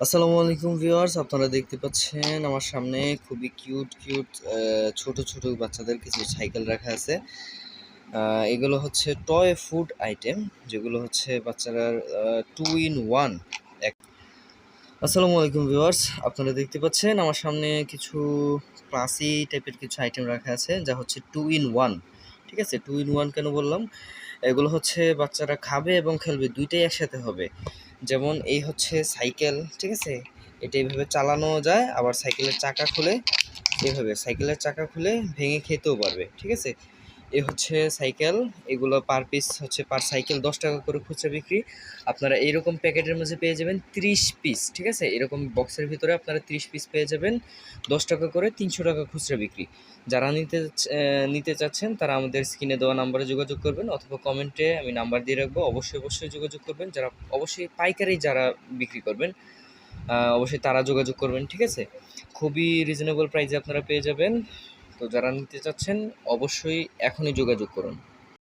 আসসালামু আলাইকুম ভিউয়ার্স, আপনারা দেখতে পাচ্ছেন আমার সামনে খুবই কিউট কিউট ছোট ছোট বাচ্চাদের কিছু সাইকেল রাখা আছে। এগুলো হচ্ছে টয় ফুড আইটেম, যেগুলো হচ্ছে বাচ্চারা টু ইন ওয়ান। আসসালামু আলাইকুম ভিউয়ার্স, আপনারা দেখতে পাচ্ছেন আমার সামনে কিছু ক্লাসি টাইপের কিছু আইটেম রাখা আছে, যা হচ্ছে টু ইন ওয়ান। ঠিক আছে, টু ইন ওয়ান কেন বললাম? এগুলো হচ্ছে বাচ্চারা খাবে এবং খেলবে, দুইটাই একসাথে হবে। যেমন এই হচ্ছে সাইকেল, ঠিক আছে, এটা এইভাবে চালানো যায়, আবার সাইকেলের চাকা খুলে এইভাবে সাইকেলের চাকা খুলে ভেঙে খেতেও পারবে। ঠিক আছে, এ হচ্ছে সাইকেল। এগুলো পার পিস হচ্ছে পার সাইকেল 10 টাকা করে খুচরা বিক্রি। আপনারা এইরকম প্যাকেটের মধ্যে পেয়ে যাবেন 30 পিস। ঠিক আছে, এরকম বক্সের ভিতরে আপনারা 30 পিস পেয়ে যাবেন 10 টাকা করে, 300 টাকা খুচরা বিক্রি। যারা নিতে চাচ্ছেন তারা আমাদের স্ক্রিনে দেওয়া নাম্বারে যোগাযোগ করবেন, অথবা কমেন্টে আমি নাম্বার দিয়ে রাখবো, অবশ্যই অবশ্যই যোগাযোগ করবেন। যারা অবশ্যই পাইকারি যারা বিক্রি করবেন, অবশ্যই তারা যোগাযোগ করবেন। ঠিক আছে, খুবই রিজনেবল প্রাইসে আপনারা পেয়ে যাবেন। তো যারা নিতে চাচ্ছেন অবশ্যই এখনই যোগাযোগ করুন।